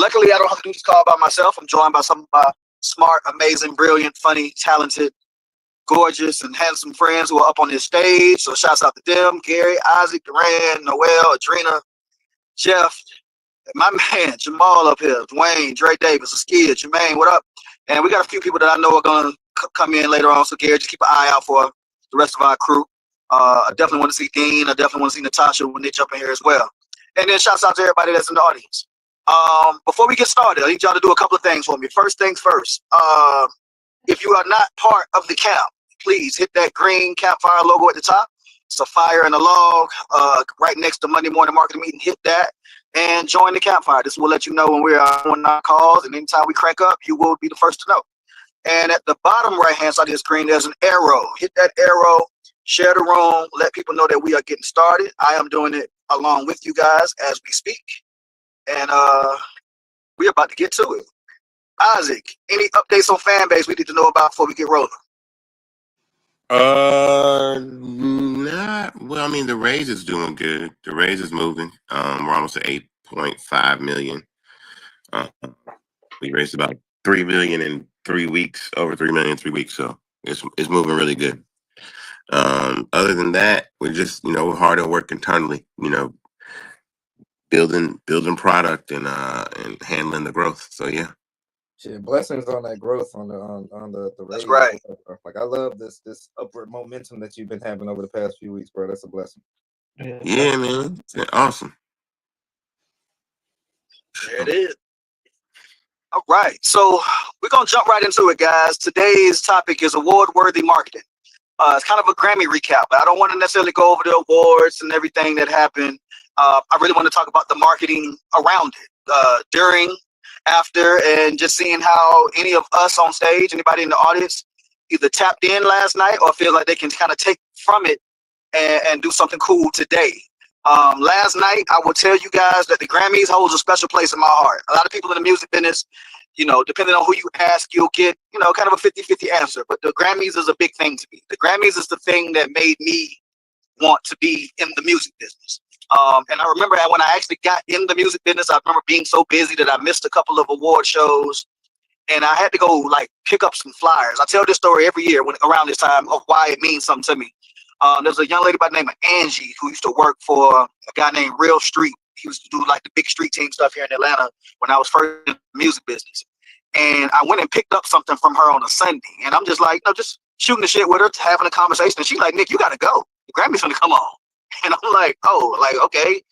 Luckily, I don't have to do this call by myself. I'm joined by some of my smart, amazing, brilliant, funny, talented, gorgeous, and handsome friends who are up on this stage. So shouts out to them: Gary, Isaac, Duran, Noel, Adrena, Jeff, my man Jamal up here, Dwayne, Dre Davis, Askia, Jermaine, what up? And we got a few people that I know are going to come in later on. So Gary, just keep an eye out for the rest of our crew. I definitely want to see Dean. I definitely want to see Natasha when they jump in here as well. And then shouts out to everybody that's in the audience. Before we get started, I need y'all to do a couple of things for me. First things first. If you are not part of the camp, please hit that green campfire logo at the top. It's a fire and a log right next to Monday morning marketing meeting. Hit that and join the campfire. This will let you know when we're on our calls, and anytime we crank up, you will be the first to know. And at the bottom right hand side of the screen, there's an arrow. Hit that arrow, share the room, let people know that we are getting started. I am doing it along with you guys as we speak. And we're about to get to it. Isaac, any updates on Fanbase we need to know about before we get rolling? Not well. I mean, the raise is doing good. The raise is moving. We're almost at 8.5 million. We raised about 3 million in 3 weeks, over 3 million in 3 weeks. So it's moving really good. Other than that, we're just we're hard at work internally. Building product and handling the growth. So yeah. Shit, blessings on that growth on the That's raise. right. Like I love this upward momentum that you've been having over the past few weeks, bro. That's a blessing. Yeah, man. It's been awesome. There it is. All right. So we're going to jump right into it, guys. Today's topic is award-worthy marketing. It's kind of a Grammy recap, but I don't want to necessarily go over the awards and everything that happened. I really want to talk about the marketing around it, during, after, and just seeing how any of us on stage, anybody in the audience, either tapped in last night or feel like they can kind of take from it and do something cool today. Last night, I will tell you guys that the Grammys holds a special place in my heart. A lot of people in the music business, depending on who you ask, you'll get, kind of a 50-50 answer. But the Grammys is a big thing to me. The Grammys is the thing that made me want to be in the music business. And I remember when I actually got in the music business, I remember being so busy that I missed a couple of award shows, and I had to go pick up some flyers. I tell this story every year around this time of why it means something to me. There's a young lady by the name of Angie who used to work for a guy named Real Street. He used to do the big street team stuff here in Atlanta when I was first in the music business. And I went and picked up something from her on a Sunday, and I'm just just shooting the shit with her, having a conversation. And she's like, "Nick, you got to go. The Grammys gonna come on." And I'm like, "Oh, okay."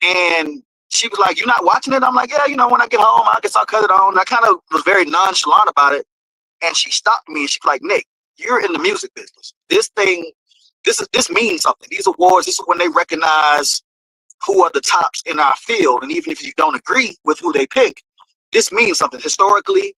And she was like, "You not watching it?" I'm like, "Yeah, when I get home, I guess I'll cut it on." And I kind of was very nonchalant about it. And she stopped me and she's like, "Nick, you're in the music business. This means something. These awards, this is when they recognize who are the tops in our field. And even if you don't agree with who they pick, this means something. Historically,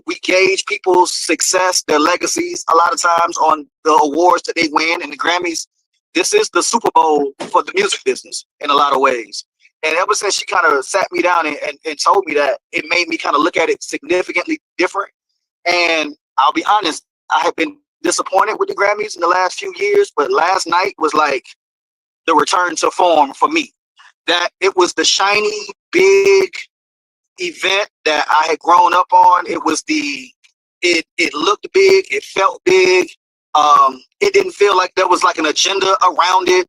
we gauge people's success, their legacies, a lot of times on the awards that they win. And the Grammys, this is the Super Bowl for the music business in a lot of ways." And ever since she kind of sat me down and told me that, it made me kind of look at it significantly different. And I'll be honest, I have been disappointed with the Grammys in the last few years, but last night was like the return to form for me. That it was the shiny, big event that I had grown up on. It was it looked big, it felt big. It didn't feel like there was an agenda around it.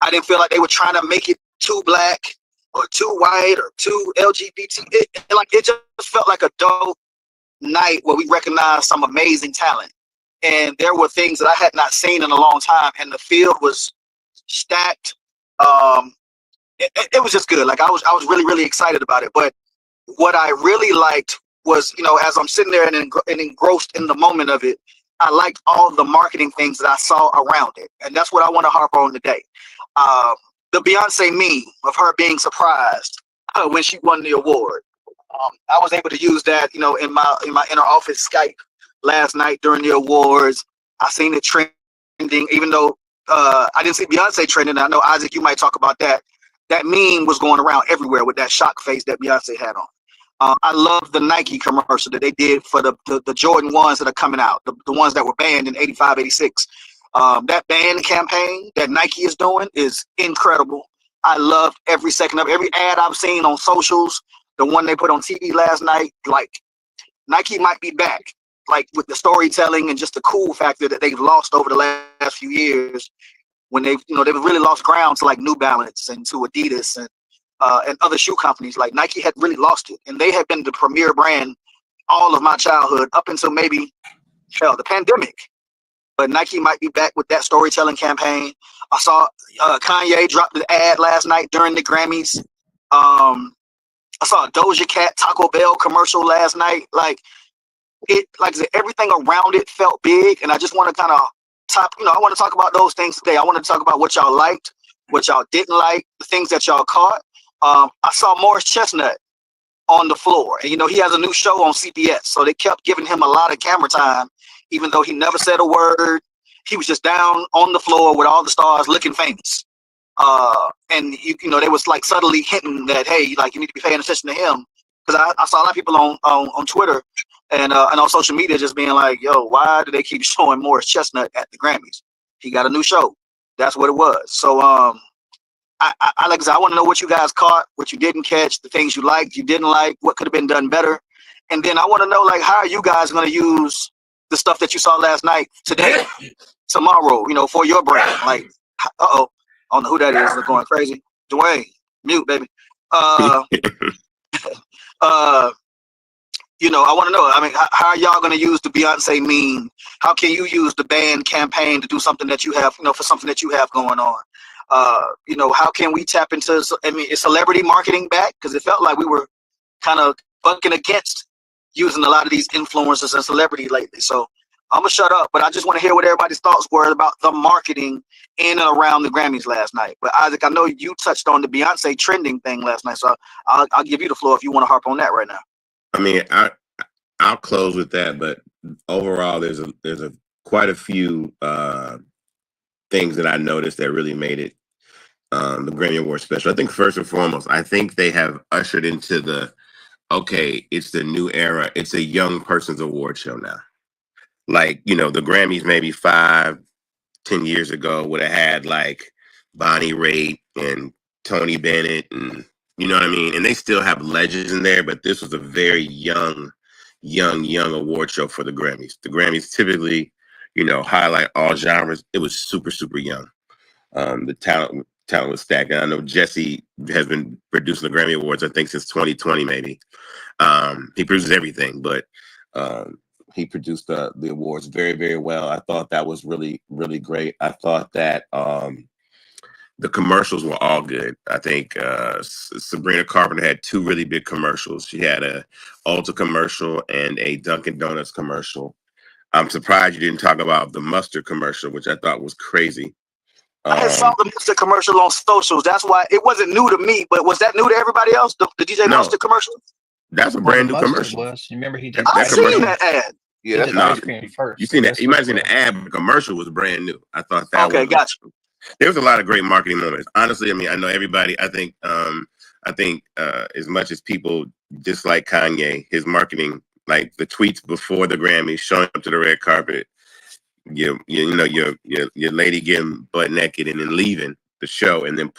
I didn't feel like they were trying to make it too black or too white or too LGBT. It just felt like a dope night where we recognized some amazing talent. And there were things that I had not seen in a long time, and the field was stacked. It was just good. I was really, really excited about it. But what I really liked was, as I'm sitting there and engrossed in the moment of it, I liked all the marketing things that I saw around it. And that's what I want to harp on today. The Beyonce meme of her being surprised when she won the award. I was able to use that, in my inner office Skype last night during the awards. I seen it trending, even though I didn't see Beyonce trending. I know, Isaac, you might talk about that. That meme was going around everywhere with that shock face that Beyonce had on. I love the Nike commercial that they did for the Jordan 1s that are coming out, the ones that were banned in 85, 86. That ban campaign that Nike is doing is incredible. I loved every second of every ad I've seen on socials. the one they put on TV last night, like Nike might be back, like with the storytelling and just the cool factor that they've lost over the last few years when they've really lost ground to like New Balance and to Adidas and other shoe companies. Like Nike had really lost it, and they had been the premier brand all of my childhood up until maybe the pandemic. But Nike might be back with that storytelling campaign. I saw Kanye drop the ad last night during the Grammys. I saw a Doja Cat Taco Bell commercial last night. Like I said, everything around it felt big, and I just want to kind of I want to talk about those things today. I want to talk about what y'all liked, what y'all didn't like, the things that y'all caught. I saw Morris Chestnut on the floor, and he has a new show on CBS, so they kept giving him a lot of camera time, even though he never said a word. He was just down on the floor with all the stars, looking famous. And they was like subtly hinting that, hey, like you need to be paying attention to him, because I saw a lot of people on Twitter and on social media just being like, yo, why do they keep showing Morris Chestnut at the Grammys? He got a new show. That's what it was. So I like I said, I want to know what you guys caught, what you didn't catch, the things you liked, you didn't like, what could have been done better. And then I want to know, like, how are you guys going to use the stuff that you saw last night, today, tomorrow, for your brand? Like, I don't know who that is. They're going crazy. Dwayne, mute, baby. I want to know. I mean, how are y'all going to use the Beyonce meme? How can you use the band campaign to do something that you have, for something that you have going on? How can we tap into, is celebrity marketing back? Because it felt like we were kind of bucking against using a lot of these influencers and celebrity lately. So I'm going to shut up, but I just want to hear what everybody's thoughts were about the marketing in and around the Grammys last night. But Isaac, I know you touched on the Beyonce trending thing last night, so I'll give you the floor if you want to harp on that right now. I mean, I'll close with that, but overall, there's quite a few things that I noticed that really made it the Grammy Award special. I think first and foremost, I think they have ushered into it's the new era. It's a young person's award show now. Like, the Grammys maybe 5-10 years ago would have had like Bonnie Raitt and Tony Bennett, and you know what I mean? And they still have legends in there, but this was a very young award show for the Grammys. The Grammys typically, highlight all genres. It was super, super young. The talent was stacked. And I know Jesse has been producing the Grammy Awards, I think, since 2020, maybe. He produces everything, but he produced the awards very, very well. I thought that was really, really great. I thought that the commercials were all good. I think Sabrina Carpenter had 2 really big commercials. She had a Ulta commercial and a Dunkin' Donuts commercial. I'm surprised you didn't talk about the mustard commercial, which I thought was crazy. I had saw the mustard commercial on socials. That's why it wasn't new to me, but was that new to everybody else? The DJ Mustard commercial? That's a brand new commercial. You remember he did I seen that ad. Yeah, that's ice cream first. You seen that? You might have seen the ad, but the commercial was brand new. I thought that okay, gotcha. There was a lot of great marketing moments. Honestly, I mean, I know everybody. I think as much as people dislike Kanye, his marketing, like the tweets before the Grammys, showing up to the red carpet, your lady getting butt naked and then leaving the show, and then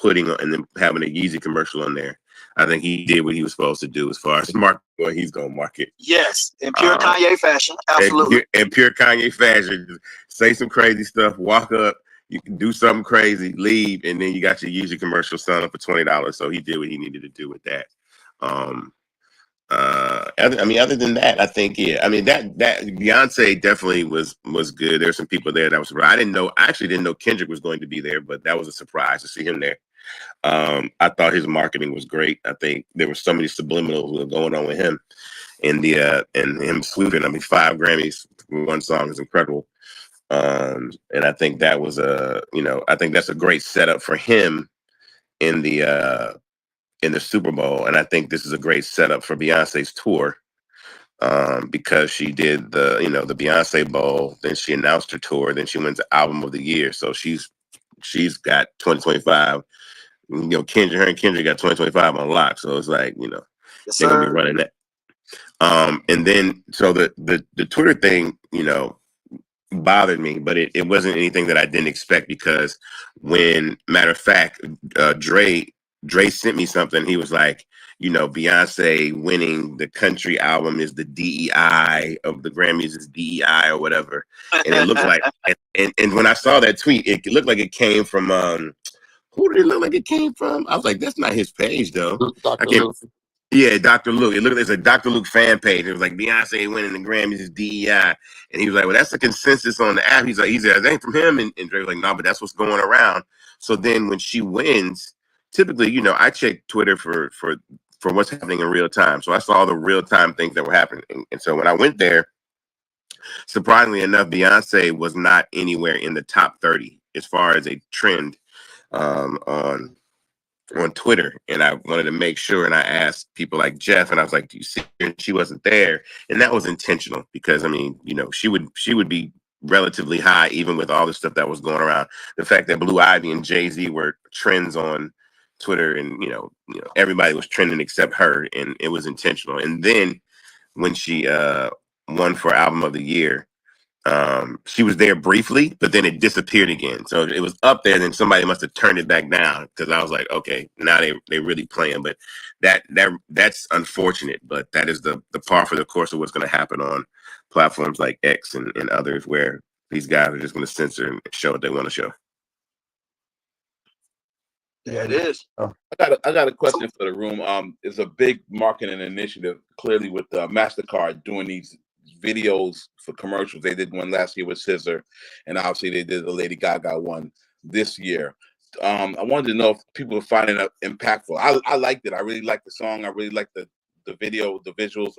having a Yeezy commercial on there. I think he did what he was supposed to do as far as market what he's gonna market. Yes, in pure Kanye fashion, absolutely. In pure Kanye fashion, just say some crazy stuff, walk up, you can do something crazy, leave, and then you got your Yeezy commercial selling for $20. So he did what he needed to do with that. Other than that, I think that Beyonce definitely was good. There's some people there that was surprised. I actually didn't know Kendrick was going to be there, but that was a surprise to see him there. I thought his marketing was great. I think there were so many subliminals going on with him, and him sweeping. 5 Grammys for one song is incredible. And I think that was I think that's a great setup for him in the Super Bowl. And I think this is a great setup for Beyonce's tour, because she did the Beyonce Bowl, then she announced her tour, then she went to Album of the Year. So she's got 2025. Her and Kendrick got 2025 on lock. So it's like, Yes, they're gonna be running that. And then so the Twitter thing, bothered me, but it wasn't anything that I didn't expect, because matter of fact, Dre sent me something. He was like, Beyonce winning the country album is the DEI of the Grammys is DEI or whatever. And it looked like, and when I saw that tweet, it looked like it came from, who did it look like it came from? I was like, that's not his page though. I Dr. can't. Luke. Yeah, Dr. Luke. It looked like it's a Dr. Luke fan page. It was like Beyonce winning the Grammys is DEI. And he was like, well, that's the consensus on the app. He's like, it ain't from him. And Drake was like, no, but that's what's going around. So then when she wins, typically, I check Twitter for what's happening in real time. So I saw all the real time things that were happening. And so when I went there, surprisingly enough, Beyonce was not anywhere in the top 30 as far as a trend on Twitter, and I wanted to make sure, and I asked people like Jeff, and I was like, do you see her? And she wasn't there, and that was intentional because she would be relatively high even with all the stuff that was going around. The fact that Blue Ivy and Jay-Z were trends on Twitter, and everybody was trending except her, and it was intentional. And then when she won for Album of the Year, she was there briefly, but then it disappeared again. So it was up there, and then somebody must have turned it back down because I was like, okay, now they really playing. But that's unfortunate, but that is the par for the course of what's going to happen on platforms like X and others, where these guys are just going to censor and show what they want to show. Yeah, it is. I got a question for the room. It's a big marketing initiative, clearly, with MasterCard doing these videos for commercials. They did one last year with Scissor, and obviously they did the Lady Gaga one this year. I wanted to know if people are finding it impactful. I liked it. I really liked the song. I really liked the video. The visuals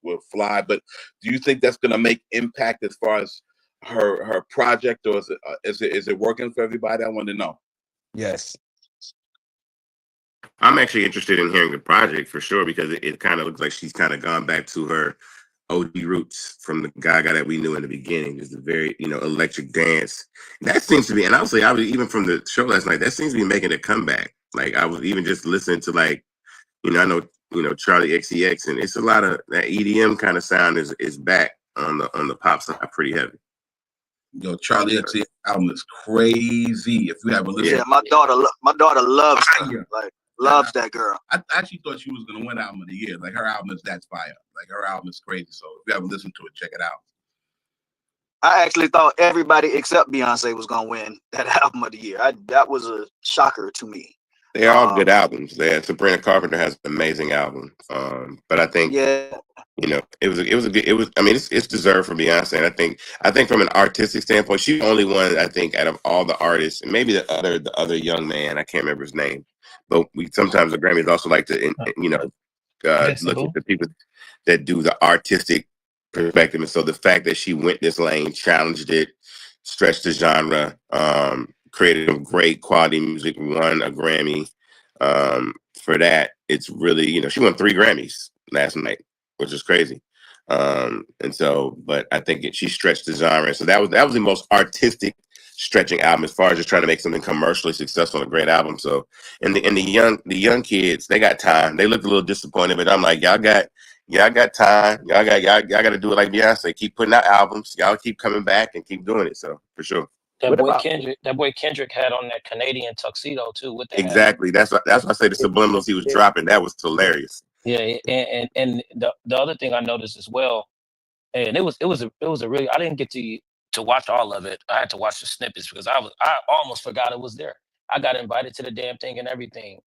were fly. But do you think that's going to make impact as far as her project, or is it working for everybody? I want to know. Yes. I'm actually interested in hearing the project for sure, because it kind of looks like she's kind of gone back to her OG roots from the Gaga that we knew in the beginning. Is the very electric dance that seems to be, and honestly, I was even from the show last night, that seems to be making a comeback. Like I was even just listening to I know Charlie XCX, and it's a lot of that EDM kind of sound is back on the pop side pretty heavy. Yo, Charlie XCX album is crazy. If you haven't listened, yeah, my daughter loves her. Like loves that girl. I actually thought she was gonna win Album of the Year. Like her album is that's fire. Like her album is crazy. So if you haven't listened to it, check it out. I actually thought everybody except Beyonce was gonna win that Album of the Year. That was a shocker to me. They're all good albums. Sabrina Carpenter has an amazing album. But I think it's deserved for Beyonce. And I think from an artistic standpoint, she's the only one, I think, out of all the artists, and maybe the other young man, I can't remember his name. But sometimes the Grammys also like to look at the people that do the artistic perspective. And so the fact that she went this lane, challenged it, stretched the genre, created a great quality music, won a Grammy for that. It's really, she won 3 Grammys last night, which is crazy. And so, but I think she stretched the genre. So that was the most artistic stretching album as far as just trying to make something commercially successful and a great album. So, and the young kids, they got time. They looked a little disappointed, but I'm like, y'all got time. Y'all got to do it like Beyonce. Keep putting out albums. Y'all keep coming back and keep doing it. So for sure. That boy Kendrick had on that Canadian tuxedo too. With that exactly. That's why I say the subliminals he was dropping. That was hilarious. Yeah, and the other thing I noticed as well, and it was a really, I didn't get to watch all of it. I had to watch the snippets because I almost forgot it was there. I got invited to the damn thing and everything.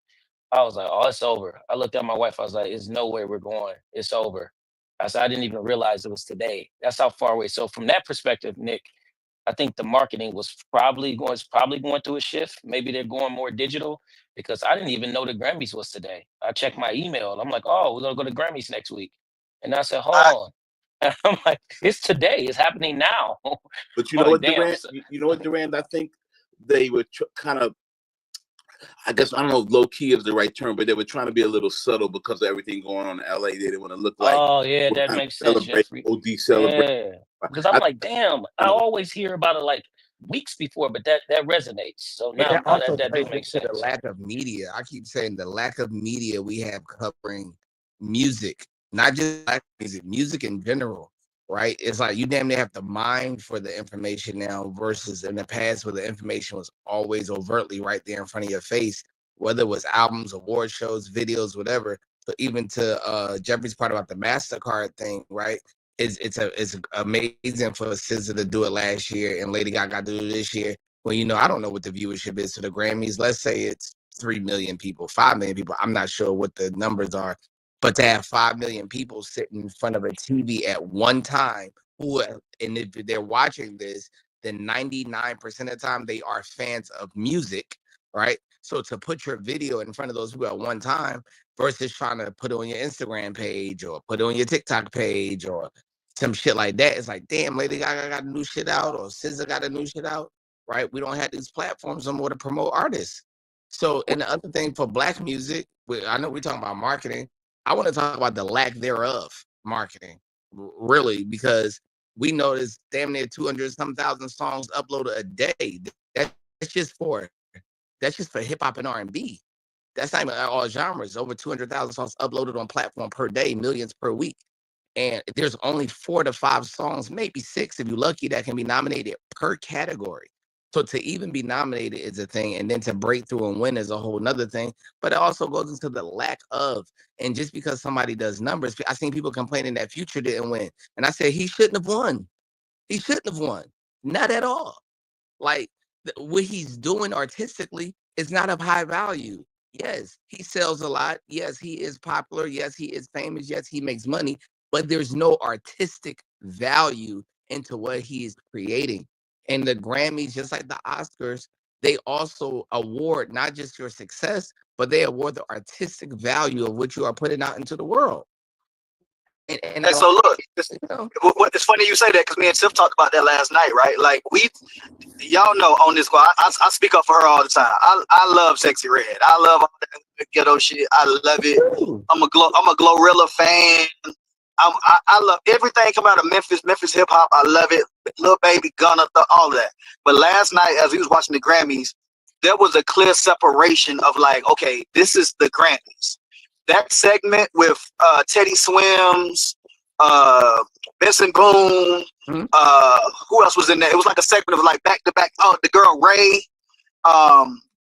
I was like, oh, it's over. I looked at my wife. I was like, there's no way we're going. It's over. I said, I didn't even realize it was today. That's how far away. So from that perspective, Nick, I think the marketing was probably going through a shift. Maybe they're going more digital, because I didn't even know the Grammys was today. I checked my email and I'm like, oh, we're gonna go to Grammys next week. And I said, hold on. And I'm like, it's today. It's happening now. But you know what, Durand? You know what, Durand? I think they were kind of, I guess, I don't know if low key is the right term, but they were trying to be a little subtle because of everything going on in LA. They didn't want to look like, oh yeah, that makes sense. OD celebrate. Yeah. Because I'm like, damn, I always hear about it like weeks before, but that resonates. So now that do make sense. The lack of media. I keep saying the lack of media we have covering music, not just black music, music in general, right? It's like you damn near have to mine for the information now versus in the past where the information was always overtly right there in front of your face, whether it was albums, award shows, videos, whatever. even to Jeffrey's part about the MasterCard thing, right? It's amazing for SZA to do it last year and Lady Gaga to do it this year. Well, I don't know what the viewership is to the Grammys. Let's say it's 3 million people, 5 million people. I'm not sure what the numbers are, but to have 5 million people sitting in front of a TV at one time, and if they're watching this, then 99% of the time they are fans of music, right? So to put your video in front of those people at one time versus trying to put it on your Instagram page or put it on your TikTok page or some shit like that, it's like, damn, Lady Gaga got a new shit out or SZA got a new shit out, right? We don't have these platforms no more to promote artists. So, and the other thing for Black music, I know we're talking about marketing. I want to talk about the lack thereof marketing, really, because we know there's damn near 200 some thousand songs uploaded a day. That's just for hip hop and R&B. That's not even all genres. Over 200,000 songs uploaded on platform per day, millions per week. And there's only 4 to 5 songs, maybe 6 if you're lucky, that can be nominated per category. So to even be nominated is a thing, and then to break through and win is a whole nother thing. But it also goes into the lack of, and just because somebody does numbers, I seen people complaining that Future didn't win. And I said, he shouldn't have won. He shouldn't have won. Not at all. Like, what he's doing artistically is not of high value. Yes, he sells a lot. Yes, he is popular. Yes, he is famous. Yes, he makes money. But there's no artistic value into what he is creating. And the Grammys, just like the Oscars, they also award not just your success, but they award the artistic value of what you are putting out into the world. And And so look, it's funny you say that because me and Tiff talked about that last night, right? Like y'all know on this squad, I speak up for her all the time. I love Sexy Red. I love all that ghetto shit. I love it. I'm a Glorilla fan. I love everything come out of Memphis hip hop. I love it. Lil Baby, Gunna, all of that. But last night, as we was watching the Grammys, there was a clear separation of like, okay, this is the Grammys. That segment with Teddy Swims, Benson Boone, who else was in there? It was like a segment of like back to back. Oh, the girl Ray.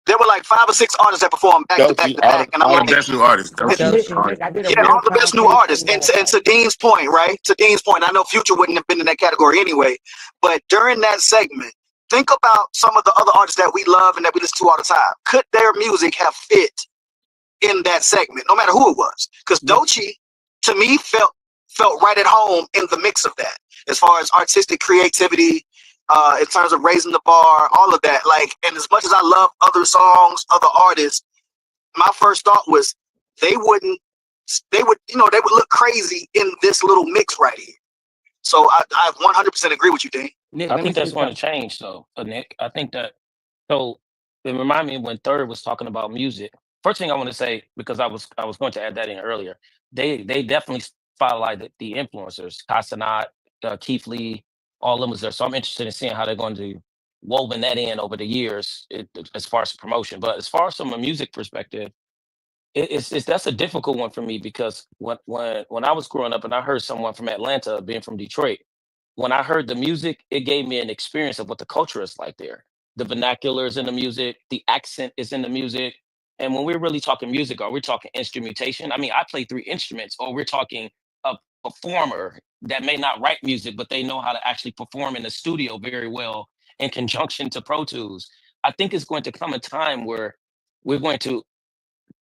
There were like 5 or 6 artists that performed back to back, and I'm all like, the best new artists. all the best new artists. And to Dean's point, right? To Dean's point, I know Future wouldn't have been in that category anyway. But during that segment, think about some of the other artists that we love and that we listen to all the time. Could their music have fit in that segment, no matter who it was? Because Doechii, to me, felt right at home in the mix of that, as far as artistic creativity, in terms of raising the bar, all of that. Like, and as much as I love other songs, other artists, my first thought was they would look crazy in this little mix right here. So I 100% agree with you, Dean. Nick, I think that's going to change, though, Nick. I think that, so it reminded me when Third was talking about music. First thing I want to say, because I was going to add that in earlier, they definitely spotlighted the influencers, Casanat, Keith Lee, all of them was there. So I'm interested in seeing how they're going to woven that in over the years as far as promotion. But as far as from a music perspective, it's that's a difficult one for me because when I was growing up and I heard someone from Atlanta being from Detroit, when I heard the music, it gave me an experience of what the culture is like there. The vernacular is in the music, the accent is in the music. And when we're really talking music, are we talking instrumentation? I mean, I play 3 instruments, or we're talking a performer that may not write music, but they know how to actually perform in the studio very well in conjunction to Pro Tools. I think it's going to come a time where we're going to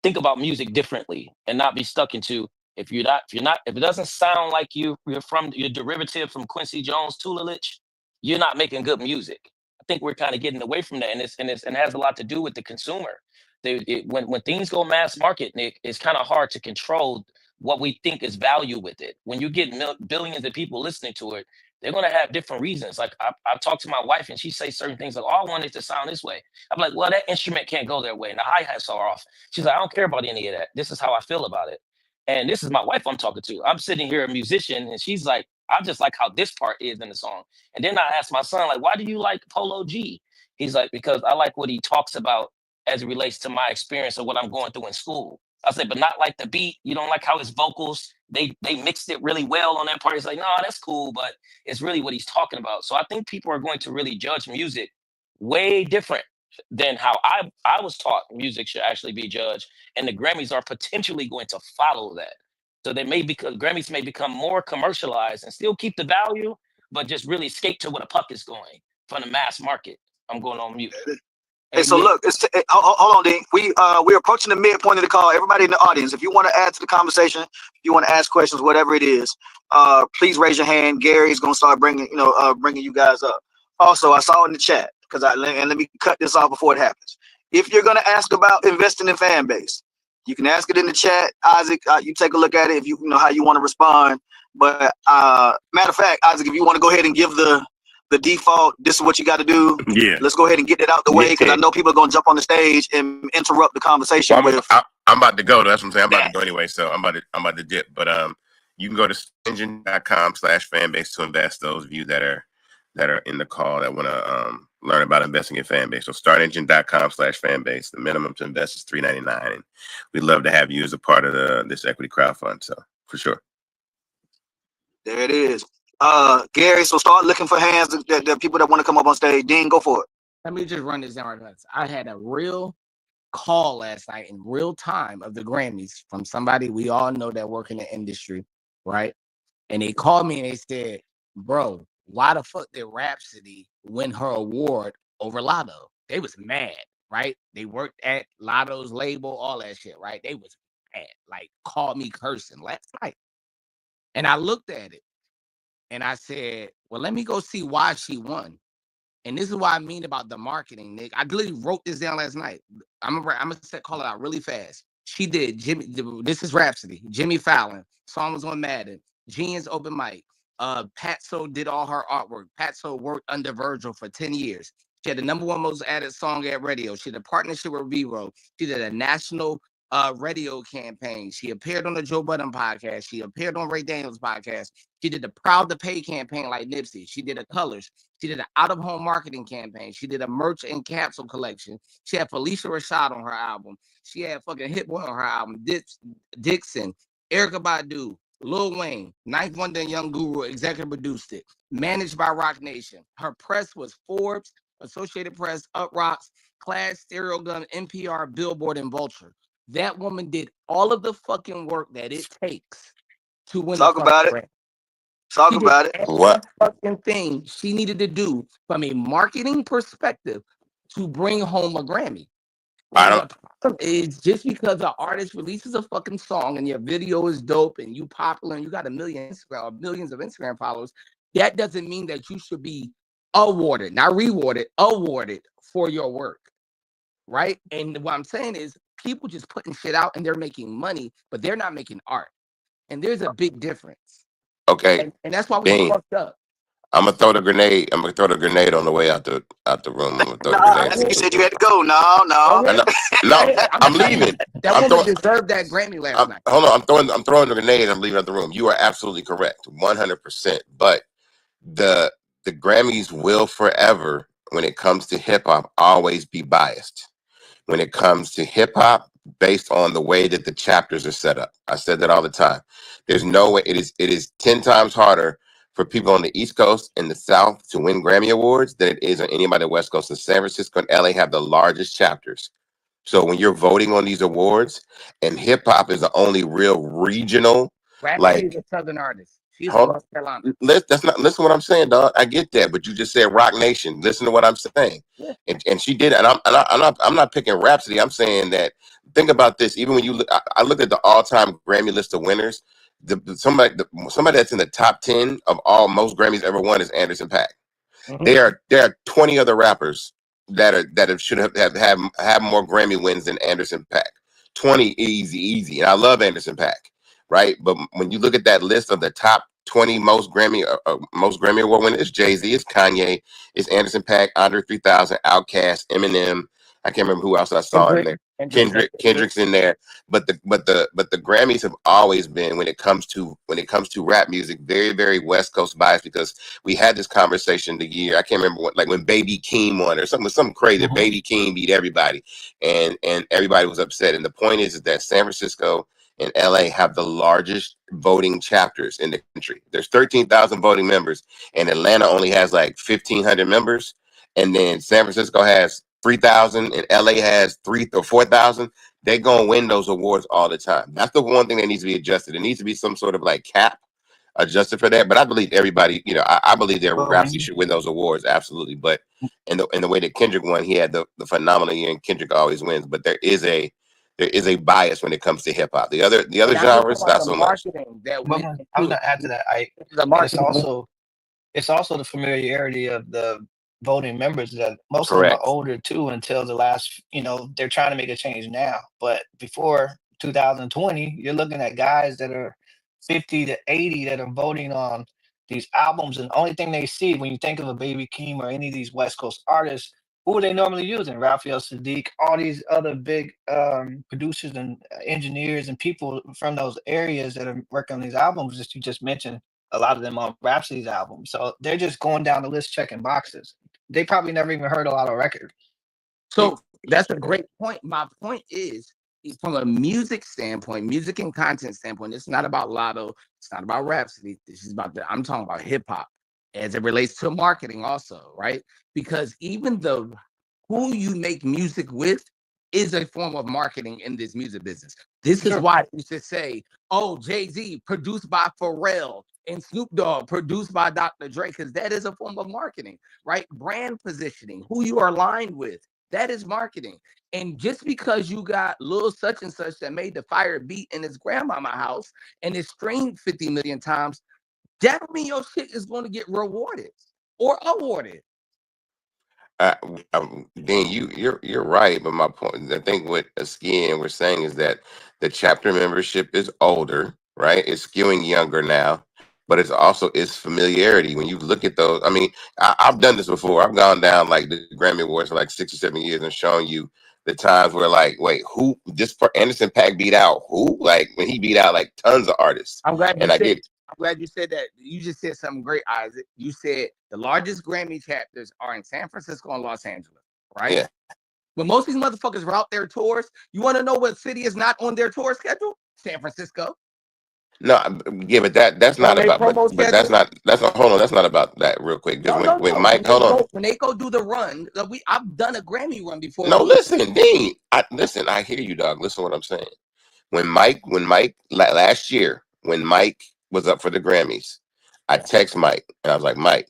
think about music differently and not be stuck into if it doesn't sound like you're derivative from Quincy Jones, Tulalich, you're not making good music. I think we're kind of getting away from that, and it has a lot to do with the consumer. When things go mass market, Nick, it's kind of hard to control what we think is value with it. When you get billions of people listening to it, they're going to have different reasons. Like I've talked to my wife and she says certain things like, oh, I want it to sound this way. I'm like, well, that instrument can't go their way and the hi-hats are off. She's like, I don't care about any of that. This is how I feel about it. And this is my wife I'm talking to. I'm sitting here a musician and she's like, I just like how this part is in the song. And then I asked my son, like, why do you like Polo G? He's like, because I like what he talks about as it relates to my experience of what I'm going through in school. I said, but not like the beat. You don't like how his vocals, they mixed it really well on that part. He's like, no, that's cool, but it's really what he's talking about. So I think people are going to really judge music way different than how I was taught music should actually be judged, and the Grammys are potentially going to follow that. So they may become Grammys may become more commercialized and still keep the value, but just really skate to where the puck is going from the mass market. I'm going on mute. Hey, so Yeah. look, hold on, Dean. We're approaching the midpoint of the call. Everybody in the audience, if you want to add to the conversation, if you want to ask questions, whatever it is, please raise your hand. Gary's gonna start bringing you guys up. Also, I saw in the chat and let me cut this off before it happens. If you're gonna ask about investing in Fanbase, you can ask it in the chat. Isaac, you take a look at it if you know how you want to respond. But matter of fact, Isaac, if you want to go ahead and give the default, this is what you got to do. Yeah. Let's go ahead and get that out the way, because I know people are going to jump on the stage and interrupt the conversation Well, with. I'm about to go. That's what I'm saying. I'm about to go anyway, so I'm about to dip. But you can go to engine.com/fanbase to invest. Those of you that are in the call that want to learn about investing in Fanbase. So startengine.com/fanbase. The minimum to invest is $3.99, and we'd love to have you as a part of this equity crowdfund. So for sure. There it is. Gary, so start looking for hands, the people that want to come up on stage. Dean, go for it. Let me just run this down right now. I had a real call last night in real time of the Grammys from somebody we all know that work in the industry, right? And they called me and they said, bro, why the fuck did Rhapsody win her award over Lotto? They was mad, right? They worked at Lotto's label, all that shit, right? They was mad, like called me cursing last night. And I looked at it and I said, well, let me go see why she won. And this is what I mean about the marketing, Nick. I literally wrote this down last night. I'm gonna call it out really fast. She did this is Rhapsody, Jimmy Fallon. Song was on Madden. Jean's open mic. Patso did all her artwork. Patso worked under Virgil for 10 years. She had the #1 most added song at radio. She had a partnership with Vero. She did a national radio campaign. She appeared on the Joe Budden podcast. She appeared on Ray Daniels podcast. She did the Proud to Pay campaign like Nipsey. She did the Colors. She did an out-of-home marketing campaign. She did a merch and capsule collection. She had Felicia Rashad on her album. She had fucking Hit Boy on her album. Dixon, Erykah Badu, Lil Wayne, Ninth Wonder and Young Guru executive produced it. Managed by Rock Nation. Her press was Forbes, Associated Press, Up Rocks, Clash, Stereo Gun, NPR, Billboard, and Vulture. That woman did all of the fucking work that it takes to win Talk about it. Talk about it. What fucking thing she needed to do from a marketing perspective to bring home a Grammy. The problem is just because an artist releases a fucking song and your video is dope and you popular and you got millions of Instagram followers, that doesn't mean that you should be awarded, not rewarded, awarded for your work. Right? And what I'm saying is people just putting shit out and they're making money, but they're not making art. And there's a big difference. Okay. And that's why we fucked up. I'm gonna throw the grenade. I'm gonna throw the grenade on the way out the room. I'm gonna throw the grenade. You said you had to go. No. I'm leaving. That woman deserved that Grammy last night. Hold on. I'm throwing the grenade. I'm leaving out the room. You are absolutely correct, 100%. But the Grammys will forever, when it comes to hip hop, always be biased. When it comes to hip hop, based on the way that the chapters are set up. I said that all the time. There's no way. It is 10 times harder for people on the East Coast and the South to win Grammy Awards than it is on anybody on the West Coast. So San Francisco and LA have the largest chapters. So when you're voting on these awards, and hip hop is the only real regional, Rhapsody is a Southern artist. She's from North Carolina. Listen to what I'm saying, dog. I get that, but you just said Rock Nation. Listen to what I'm saying. Yeah. And she did it. And I'm not picking Rhapsody. I'm saying that. Think about this. Even when you look, I looked at the all-time Grammy list of winners. Somebody that's in the top 10 of all most Grammys ever won is Anderson .Paak. Mm-hmm. There are 20 other rappers that should have more Grammy wins than Anderson .Paak. 20 easy. And I love Anderson .Paak, right? But when you look at that list of the top 20 most Grammy Award winners, it's Jay-Z, it's Kanye, it's Anderson .Paak, Andre 3000, Outkast, Eminem. I can't remember who else I saw in there. Kendrick's in there, but the Grammys have always been, when it comes to rap music, very, very West Coast biased, because we had this conversation the year, I can't remember what, like when Baby Keem won or something crazy. Mm-hmm. Baby Keem beat everybody, and everybody was upset. And the point is that San Francisco and LA have the largest voting chapters in the country. There's 13,000 voting members, and Atlanta only has like 1,500 members, and then San Francisco has 3,000 and LA has 3 or 4,000, they're gonna win those awards all the time. That's the one thing that needs to be adjusted. It needs to be some sort of like cap adjusted for that. But I believe everybody, I believe that Rhapsody should win those awards, absolutely. But in the way that Kendrick won, he had the phenomenal year, and Kendrick always wins. But there is a bias when it comes to hip hop. The other genres, not so much. That Well, I was gonna add to that. And it's also the familiarity of the voting members that most of them Correct. are older too until the last, they're trying to make a change now. But before 2020, you're looking at guys that are 50 to 80 that are voting on these albums. And the only thing they see when you think of a Baby Keem or any of these West Coast artists, who are they normally using? Raphael Sadiq, all these other big producers and engineers and people from those areas that are working on these albums that you just mentioned, a lot of them on Rhapsody's album. So they're just going down the list checking boxes. They probably never even heard a lot of records. So that's a great point. My point is from a music standpoint, music and content standpoint, it's not about Lotto, it's not about Rhapsody. This is about I'm talking about hip hop as it relates to marketing also, right? Because even who you make music with is a form of marketing in this music business. This is why you should say, oh, Jay-Z produced by Pharrell and Snoop Dogg produced by Dr. Dre, because that is a form of marketing, right? Brand positioning, who you are aligned with, that is marketing. And just because you got little such and such that made the fire beat in his grandmama house and it's streamed 50 million times, that don't mean your shit is going to get rewarded or awarded. Dean, you're right, but my point, I think what Aski and we're saying is that the chapter membership is older, right? It's skewing younger now, but it's familiarity. When you look at those, I mean, I've done this before. I've gone down like the Grammy Awards for like 6 or 7 years and shown you the times where like, wait, who this for Anderson .Paak beat out who? Like when he beat out like tons of artists. I'm glad you said that. You just said something great, Isaac. You said the largest Grammy chapters are in San Francisco and Los Angeles, right? Yeah. When most of these motherfuckers route their tours, you want to know what city is not on their tour schedule? San Francisco. No, yeah, but that's not about. But that's not. Hold on. That's not about that. Real quick, because when Mike, hold on. When they go do the run, I've done a Grammy run before. No, listen, Dean. I hear you, dog. Listen, what I'm saying. When Mike, last year, when Mike was up for the Grammys, I text Mike and I was like, Mike,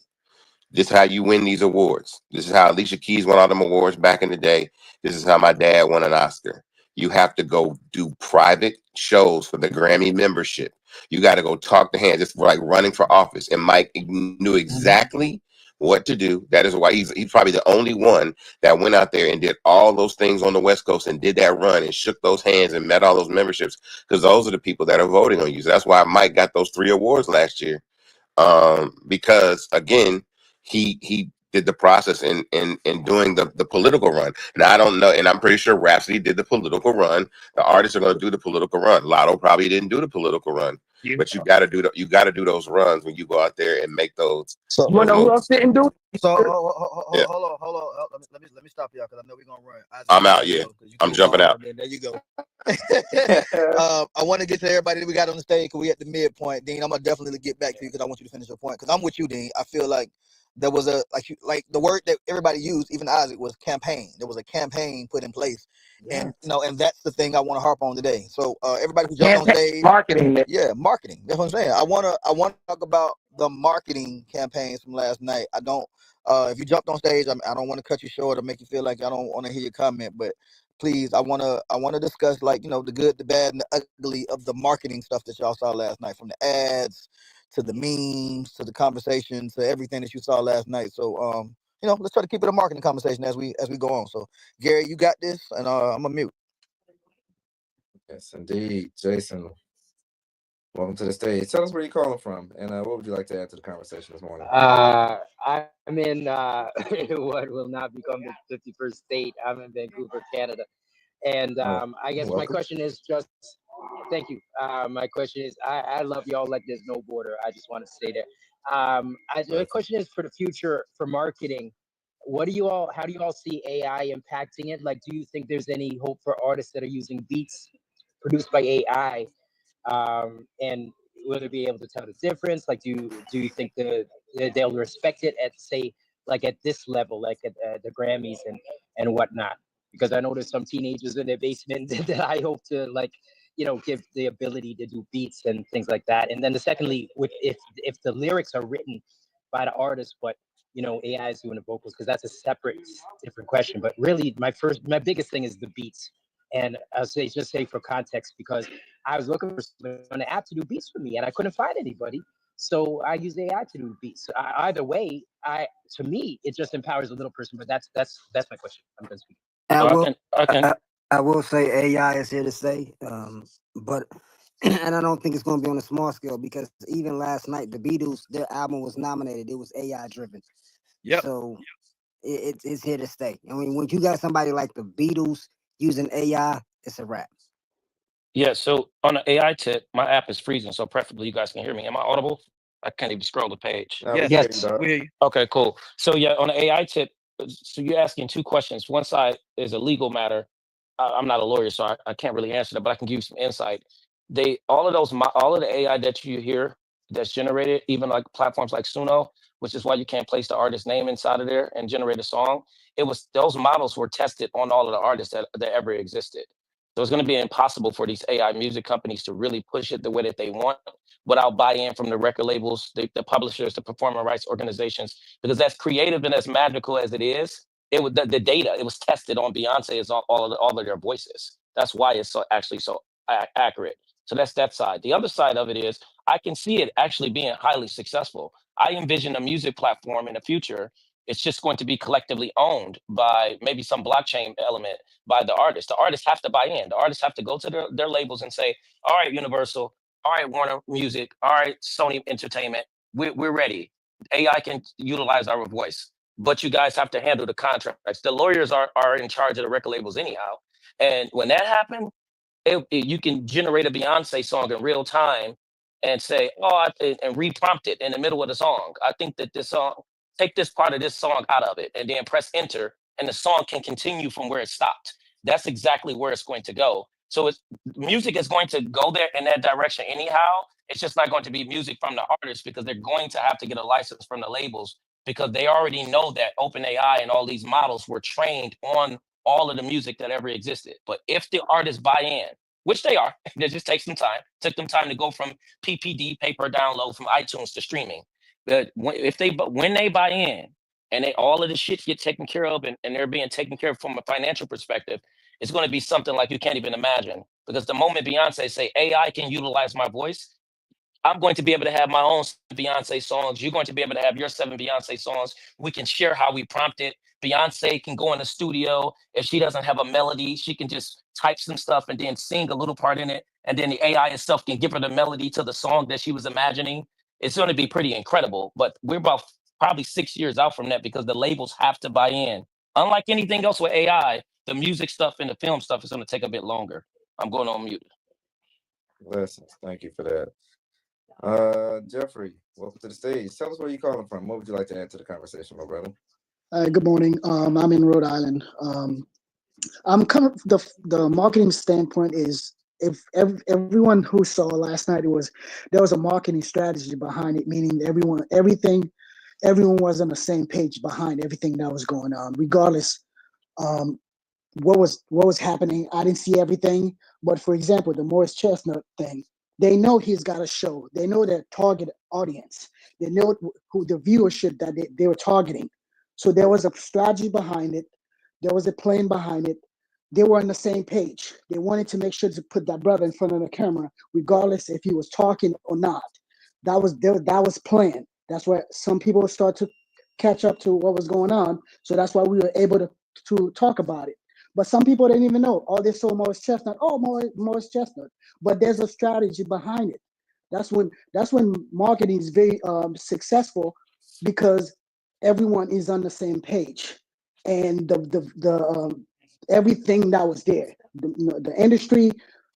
this is how you win these awards. This is how Alicia Keys won all them awards back in the day. This is how my dad won an Oscar. You have to go do private shows for the Grammy membership. You got to go talk to hands. It's like running for office. And Mike knew exactly what to do. That is why he's probably the only one that went out there and did all those things on the West Coast and did that run and shook those hands and met all those memberships, because those are the people that are voting on you. So that's why Mike got those 3 awards last year. Because again, he did the process in doing the political run. Now I don't know, and I'm pretty sure Rhapsody did the political run. The artists are going to do the political run. Lotto probably didn't do the political run, but you got to do those runs when you go out there and make those. So you want to know who else didn't do? So hold on. Let me stop y'all because I know we're gonna run. I'm out. Yeah, I'm jumping out. There you go. I want to get to everybody that we got on the stage because we at the midpoint. Dean, I'm gonna definitely get back to you because I want you to finish your point. Because I'm with you, Dean. I feel like there was like the word that everybody used, even Isaac, was campaign. There was a campaign put in place, and and that's the thing I want to harp on today. So everybody who jumped on stage, marketing. Yeah, marketing. That's what I'm saying. I want to talk about the marketing campaigns from last night. I don't. If you jumped on stage, I don't want to cut you short or make you feel like I don't want to hear your comment, but please, I wanna discuss like the good, the bad, and the ugly of the marketing stuff that y'all saw last night, from the ads to the memes to the conversations to everything that you saw last night. So let's try to keep it a marketing conversation as we go on. So Gary, you got this, and I'm gonna mute. Yes, indeed, Jason. Welcome to the stage. Tell us where you're calling from, and what would you like to add to the conversation this morning? I'm in what will now become the 51st state. I'm in Vancouver, Canada. And I guess my question is just, thank you. My question is, I love y'all like there's no border. I just want to say that. The question is for the future for marketing. How do you all see AI impacting it? Like, do you think there's any hope for artists that are using beats produced by AI? And will they be able to tell the difference? Like, do you think they'll respect it at, say, like at this level, like at the Grammys, and and whatnot. Because I know there's some teenagers in their basement that I hope to give the ability to do beats and things like that. And then secondly, if the lyrics are written by the artist, but AI is doing the vocals, because that's a different question. But really, my biggest thing is the beats. And I'll say for context, because I was looking for someone on the app to do beats for me, and I couldn't find anybody. So I use AI to do beats. Either way, to me, it just empowers a little person. But that's my question. I'm done speaking. I will say AI is here to stay, but and I don't think it's going to be on a small scale, because even last night the Beatles, their album was nominated. It was AI driven. Yep. So it's here to stay. I mean, when you got somebody like the Beatles using AI, it's a wrap. Yeah, so on the AI tip, my app is freezing, so preferably you guys can hear me. Am I audible? I can't even scroll the page. Yes, we hear you. Okay, cool. So yeah, on the AI tip, so you're asking two questions. One side is a legal matter. I'm not a lawyer, so I can't really answer that, but I can give you some insight. All of the AI that you hear that's generated, even like platforms like Suno, which is why you can't place the artist name inside of there and generate a song. Those models were tested on all of the artists that ever existed. So it's going to be impossible for these AI music companies to really push it the way that they want without buy-in from the record labels, the publishers, the performing rights organizations, because as creative and as magical as it is, the data, it was tested on Beyonce as all of their voices. That's why it's so accurate. So that's that side. The other side of it is I can see it actually being highly successful. I envision a music platform in the future. It's just going to be collectively owned by maybe some blockchain element by the artist. The artists have to buy in. The artists have to go to their labels and say, all right, Universal, all right, Warner Music, all right, Sony Entertainment, we're ready. AI can utilize our voice, but you guys have to handle the contracts. The lawyers are in charge of the record labels anyhow. And when that happened, you can generate a Beyonce song in real time and say, and reprompt it in the middle of the song. I think that this song, take this part of this song out of it, and then press enter, and the song can continue from where it stopped. That's exactly where it's going to go. So music is going to go there in that direction anyhow. It's just not going to be music from the artists, because they're going to have to get a license from the labels, because they already know that OpenAI and all these models were trained on all of the music that ever existed. But if the artists buy in, which they are, it just takes some time. Took them time to go from PPD, paper download, from iTunes to streaming. But when they buy in, and all of the shit get taken care of, and they're being taken care of from a financial perspective, it's going to be something like you can't even imagine. Because the moment Beyonce say AI can utilize my voice, I'm going to be able to have my own Beyonce songs. You're going to be able to have your 7 Beyonce songs. We can share how we prompt it. Beyonce can go in the studio. If she doesn't have a melody, she can just type some stuff and then sing a little part in it. And then the AI itself can give her the melody to the song that she was imagining. It's going to be pretty incredible. But we're about probably 6 years out from that, because the labels have to buy in. Unlike anything else with AI, the music stuff and the film stuff is going to take a bit longer. I'm going on mute. Blessings. Thank you for that. Jeffrey, welcome to the stage. Tell us where you're calling from. What would you like to add to the conversation, my brother? Good morning. I'm in Rhode Island. I'm coming. The marketing standpoint is, if everyone who saw last night, there was a marketing strategy behind it, meaning everyone was on the same page behind everything that was going on, regardless what was happening. I didn't see everything, but for example, the Morris Chestnut thing, they know he's got a show. They know their target audience. They know who the viewership that they were targeting. So there was a strategy behind it. There was a plan behind it. They were on the same page. They wanted to make sure to put that brother in front of the camera, regardless if he was talking or not. That was planned. That's why some people start to catch up to what was going on. So that's why we were able to talk about it. But some people didn't even know. Oh, they saw Morris Chestnut. Oh, Morris Chestnut. But there's a strategy behind it. That's when marketing is very successful, because everyone is on the same page, and the everything that was there, the industry,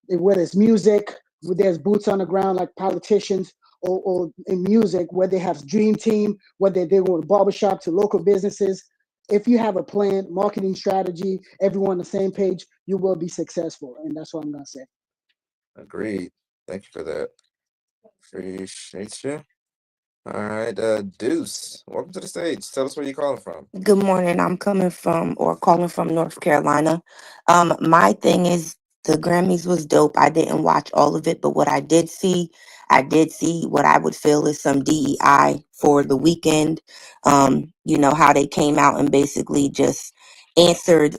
whether it's music, where there's boots on the ground like politicians, or in music where they have dream team, whether they go to barbershop to local businesses. If you have a plan, marketing strategy, everyone on the same page, you will be successful. And that's what I'm going to say. Agreed. Thank you for that. Appreciate you. All right, Deuce, welcome to the stage. Tell us where you're calling from. Good morning. I'm coming from or calling from North Carolina. My thing is the Grammys was dope. I didn't watch all of it, but what I did see what I would feel is some DEI for the weekend. You know, how they came out and basically just answered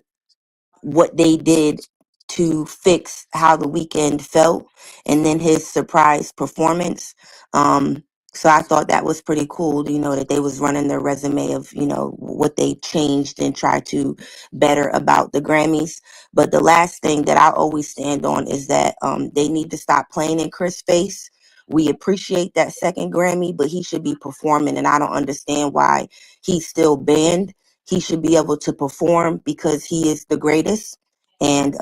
what they did to fix how the weekend felt, and then his surprise performance. um so I thought that was pretty cool, you know, that they was running their resume of, you know, what they changed and tried to better about the Grammys. But the last thing that I always stand on is that they need to stop playing in Chris' face. We appreciate that second Grammy, but he should be performing, and I don't understand why he's still banned. He should be able to perform because he is the greatest. And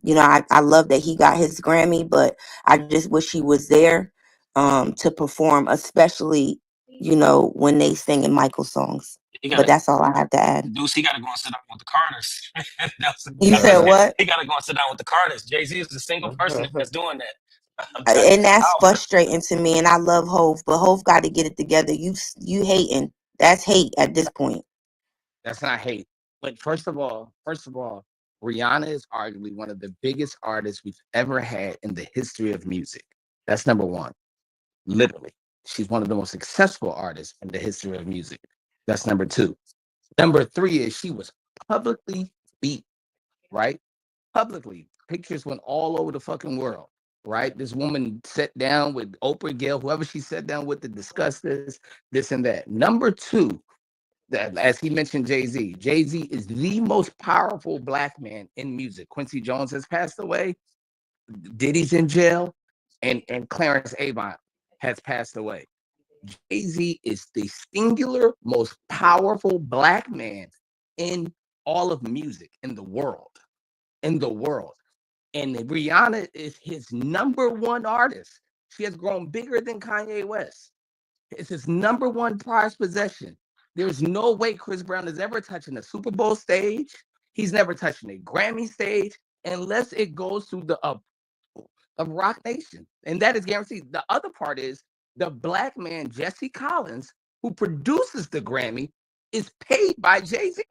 you know, I love that he got his Grammy, but I just wish he was there to perform, especially, you know, when they singing Michael songs. He But gotta, that's all I have to add. Deuce, he gotta go and sit down with the Carters. You said what? He gotta go and sit down with the Carters. Jay-Z is the single person that's doing that. I'm telling And you, that's I'll, frustrating to me. And I love Hove, but Hove got to get it together. You hating? That's hate at this point. That's not hate. But first of all, Rihanna is arguably one of the biggest artists we've ever had in the history of music. That's number one. Literally. She's one of the most successful artists in the history of music. That's number two. Number three is she was publicly beat, right? Publicly. Pictures went all over the fucking world, right? This woman sat down with Oprah, Gail, whoever she sat down with to discuss this and that. Number two, that as he mentioned, Jay-Z is the most powerful black man in music. Quincy Jones has passed away, Diddy's in jail, and Clarence Avant has passed away. Jay-Z is the singular most powerful black man in all of music in the world. In the world. And Rihanna is his number one artist. She has grown bigger than Kanye West. It's his number one prized possession. There's no way Chris Brown is ever touching a Super Bowl stage. He's never touching a Grammy stage unless it goes through the of Rock Nation. And that is guaranteed. The other part is the black man, Jesse Collins, who produces the Grammy, is paid by Jay-Z.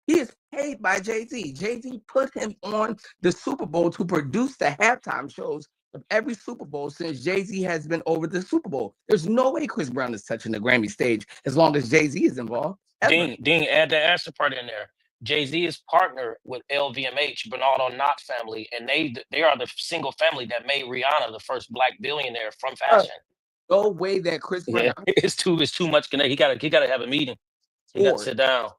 He is paid by Jay-Z. Jay-Z put him on the Super Bowl to produce the halftime shows of every Super Bowl since Jay-Z has been over the Super Bowl. There's no way Chris Brown is touching the Grammy stage as long as Jay-Z is involved. Ever. Dean, add the answer part in there. Jay-Z is partnered with LVMH, Bernardo Knott family, and they are the single family that made Rihanna the first black billionaire from fashion. No way that Chris Brown. Yeah, it's too much connect. He gotta have a meeting. He gotta sit down.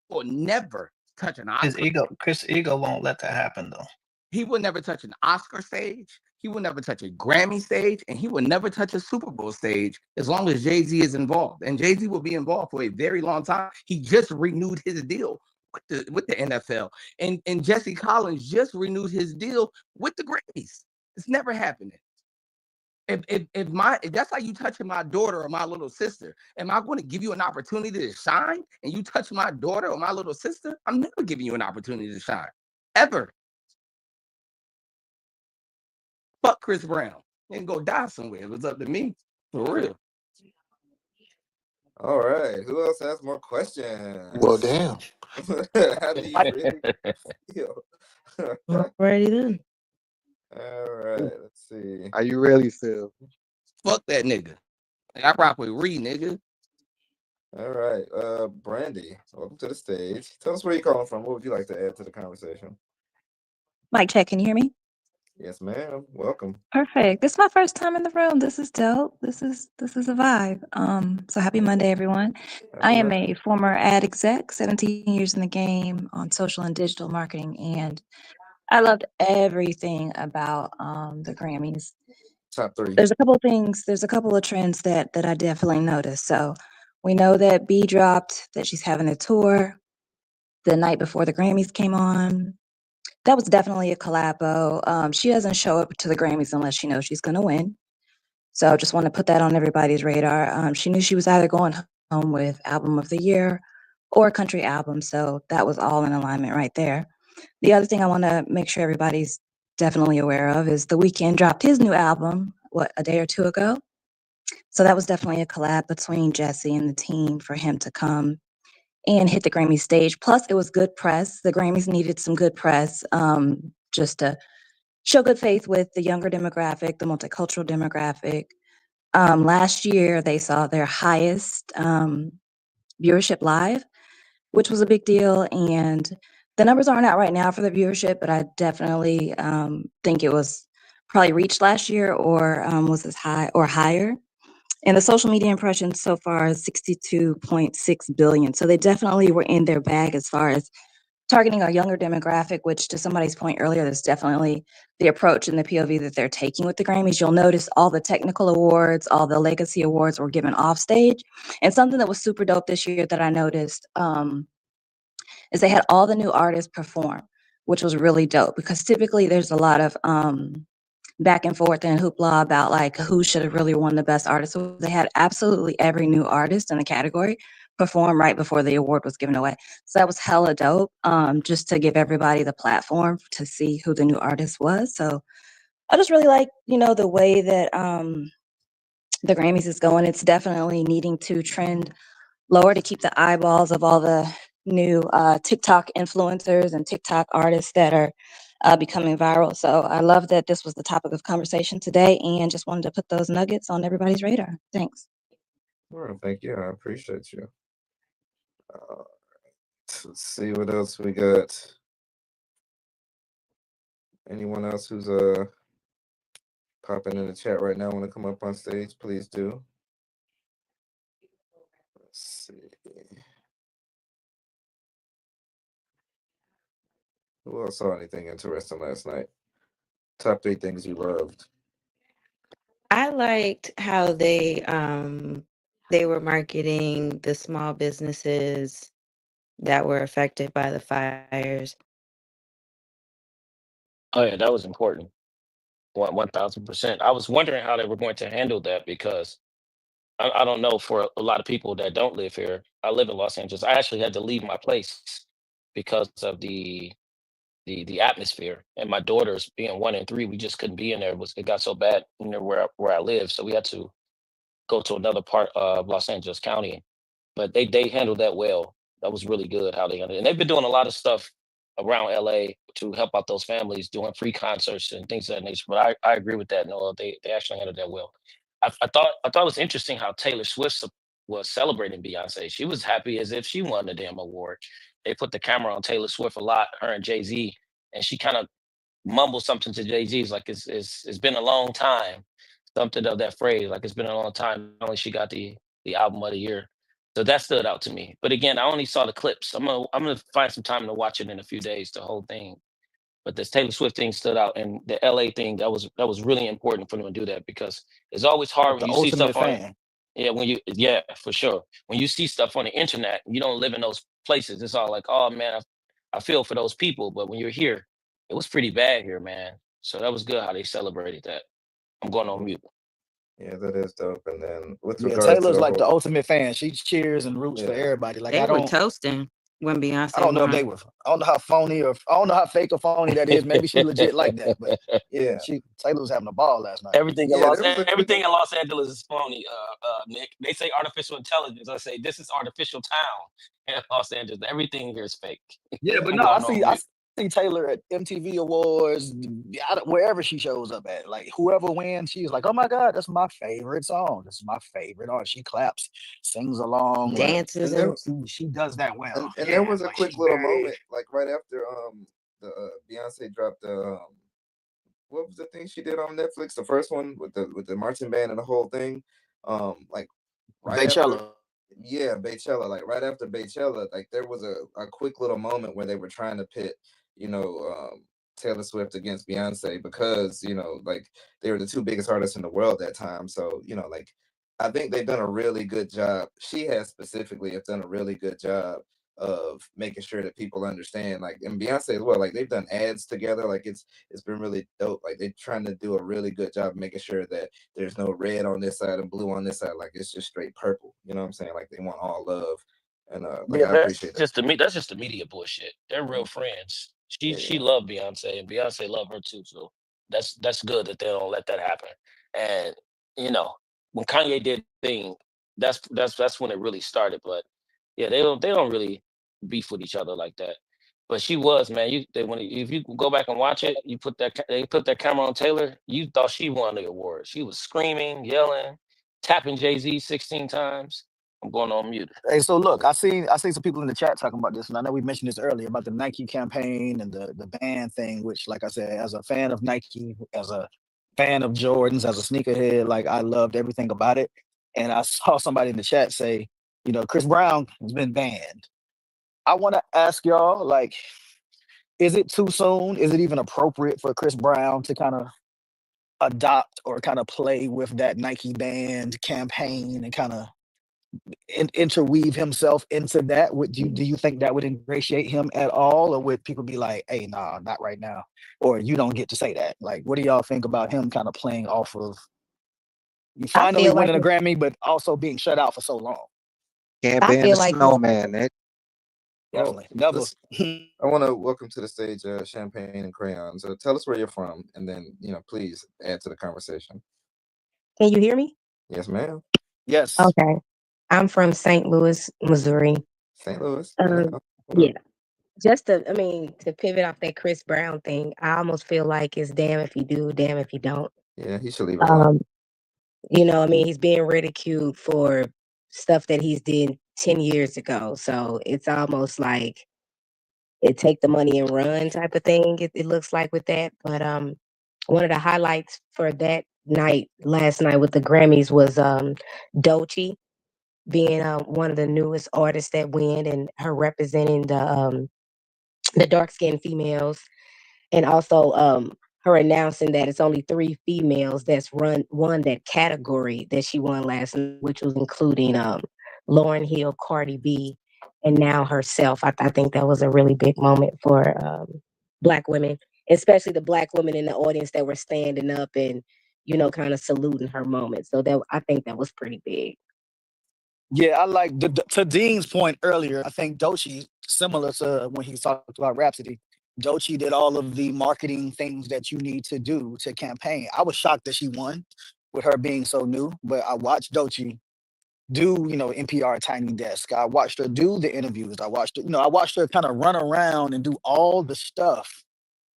Will never touch an Oscar. Chris ego won't let that happen though. He will never touch an Oscar stage. He will never touch a Grammy stage, and he will never touch a Super Bowl stage as long as Jay-Z is involved. And Jay-Z will be involved for a very long time. He just renewed his deal with the NFL, and Jesse Collins just renewed his deal with the Grammys. It's never happening. If that's how you touching my daughter or my little sister, am I going to give you an opportunity to shine? And you touch my daughter or my little sister, I'm never giving you an opportunity to shine, ever. Fuck Chris Brown and go die somewhere. It was up to me, for real. All right. Who else has more questions? Well, damn. How do you really feel? Alrighty then. All right. Let's see. How you really feel? Fuck that nigga. I rock with Reed, nigga. All right. Brandy, welcome to the stage. Tell us where you're calling from. What would you like to add to the conversation? Mic check, can you hear me? Yes, ma'am. Welcome. Perfect. This is my first time in the room. This is dope. This is a vibe. So happy Monday, everyone. I am a former ad exec, 17 years in the game on social and digital marketing, and I loved everything about the Grammys. Top three. There's a couple of things, there's a couple of trends that I definitely noticed. So we know that B dropped that she's having a tour the night before the Grammys came on. That was definitely a collabo. She doesn't show up to the Grammys unless she knows she's going to win. So I just want to put that on everybody's radar. She knew she was either going home with Album of the Year or Country Album. So that was all in alignment right there. The other thing I want to make sure everybody's definitely aware of is The Weeknd dropped his new album, a day or two ago. So that was definitely a collab between Jesse and the team for him to come and hit the Grammy stage. Plus, it was good press. The Grammys needed some good press, just to show good faith with the younger demographic, the multicultural demographic. Last year, they saw their highest viewership live, which was a big deal. And the numbers aren't out right now for the viewership, but I definitely think it was probably reached last year or was as high or higher. And the social media impressions so far is 62.6 billion. So they definitely were in their bag as far as targeting a younger demographic, which to somebody's point earlier, that's definitely the approach and the POV that they're taking with the Grammys. You'll notice all the technical awards, all the legacy awards were given off stage. And something that was super dope this year that I noticed is they had all the new artists perform, which was really dope because typically there's a lot of back and forth and hoopla about like who should have really won the best artist. So they had absolutely every new artist in the category perform right before the award was given away. So that was hella dope, just to give everybody the platform to see who the new artist was. So I just really like, the way that the Grammys is going. It's definitely needing to trend lower to keep the eyeballs of all the new TikTok influencers and TikTok artists that are becoming viral. So I love that this was the topic of conversation today and just wanted to put those nuggets on everybody's radar. Thanks. Well, thank you. I appreciate you. Let's see what else we got. Anyone else who's popping in the chat right now want to come up on stage, please do. Let's see. Who else saw anything interesting last night? Top 3 things you loved. I liked how they were marketing the small businesses that were affected by the fires. Oh yeah, that was important. 1000%. I was wondering how they were going to handle that because I don't know for a lot of people that don't live here. I live in Los Angeles. I actually had to leave my place because of the atmosphere. And my daughters being 1 and 3, we just couldn't be in there. It got so bad where I live, so we had to go to another part of Los Angeles County. But they handled that well. That was really good how they handled it. And they've been doing a lot of stuff around LA to help out those families, doing free concerts and things of that nature. But I agree with that, Noah. They actually handled that well. I thought it was interesting how Taylor Swift was celebrating Beyonce. She was happy as if she won the damn award. They put the camera on Taylor Swift a lot, her and Jay-Z, and she kind of mumbled something to Jay-Z. It's like it's been a long time. Something of that phrase, like it's been a long time. Only she got the album of the year. So that stood out to me. But again, I only saw the clips. I'm gonna find some time to watch it in a few days, the whole thing. But this Taylor Swift thing stood out, and the LA thing that was really important for them to do that because it's always hard Like when the you see ultimate stuff on. fan. Yeah, for sure. When you see stuff on the internet, you don't live in those places. It's all like, oh man, I feel for those people. But when you're here, it was pretty bad here, man. So that was good how they celebrated that. I'm going on mute. Yeah, that is dope. And then with Yeah, regards to Taylor's the like the whole, ultimate fan. She cheers and roots for yeah, everybody. Like They I were don't toasting when I Beyonce don't know if they won. were. I don't know how phony or I don't know how fake or phony that is. Maybe she legit like that, but yeah, yeah, Taylor was having a ball last night. everything in yeah, Los there was a quick, everything in Los Angeles is phony, Nick. They say artificial intelligence. I say this is artificial town in Los Angeles. Everything here is fake. Yeah, but I'm no, I going see on I mute. see Taylor at MTV Awards, wherever she shows up at. Like whoever wins, she's like, "Oh my God, that's my favorite song. This is my favorite." Or she claps, sings along. Like right. Dances And there and she does that well. and there Yeah, was a like quick she's little very moment, like right after the Beyonce dropped the what was the thing she did on Netflix? The first one with the marching band and the whole thing. Like right after, Beychella. yeah, Beychella. Like right after Beychella, like there was a quick little moment where they were trying to pit, you know, Taylor Swift against Beyonce because like they were the 2 biggest artists in the world that time. So like I think they've done a really good job. She has specifically have done a really good job of making sure that people understand, like, and Beyonce as well, like they've done ads together, like it's been really dope. Like they're trying to do a really good job making sure that there's no red on this side and blue on this side, like it's just straight purple. You know what I'm saying? Like they want all love. And like Yeah, I appreciate that. that's just the media bullshit. They're real friends. She Yeah. loved Beyonce and Beyonce loved her too. So that's good that they don't let that happen. And you know, when Kanye did thing, that's when it really started. But yeah, they don't really beef with each other like that. But she was, man. If you go back and watch it, they put that camera on Taylor. You thought she won the award. She was screaming, yelling, tapping Jay-Z 16 times. I'm going on mute. Hey, so look, I seen some people in the chat talking about this, and I know we mentioned this earlier about the Nike campaign and the band thing. Which, like I said, as a fan of Nike, as a fan of Jordans, as a sneakerhead, like I loved everything about it. And I saw somebody in the chat say, Chris Brown has been banned. I want to ask y'all, like, is it too soon? Is it even appropriate for Chris Brown to kind of adopt or kind of play with that Nike band campaign and kind of interweave himself into that? Do you think that would ingratiate him at all, or would people be like, "Hey, nah, not right now," or you don't get to say that? Like, what do y'all think about him kind of playing off of you I finally feel like winning a Grammy, but also being shut out for so long? Can't I ban the feel like snowman, Nick. Well, Definitely, never. let's. I want to welcome to the stage Champagne and Crayon. So tell us where you're from, and then please add to the conversation. Can you hear me? Yes, ma'am. Yes. Okay. I'm from St. Louis, Missouri. St. Louis. Um, yeah. To pivot off that Chris Brown thing, I almost feel like it's damn if you do, damn if you don't. Yeah, he should leave it alone. Um, he's being ridiculed for stuff that he's did 10 years ago. So it's almost like it take the money and run type of thing. It looks like with that. But one of the highlights for that night last night with the Grammys was Doechii being one of the newest artists that win, and her representing the dark skinned females, and also her announcing that it's only 3 females that's won that category that she won last night, which was including Lauryn Hill, Cardi B, and now herself. I think that was a really big moment for Black women, especially the Black women in the audience that were standing up and kind of saluting her moment. So I think that was pretty big. Yeah, I like to Dean's point earlier. I think Doechii, similar to when he talked about Rhapsody, Doechii did all of the marketing things that you need to do to campaign. I was shocked that she won with her being so new, but I watched Doechii do, NPR Tiny Desk. I watched her do the interviews. I watched her kind of run around and do all the stuff.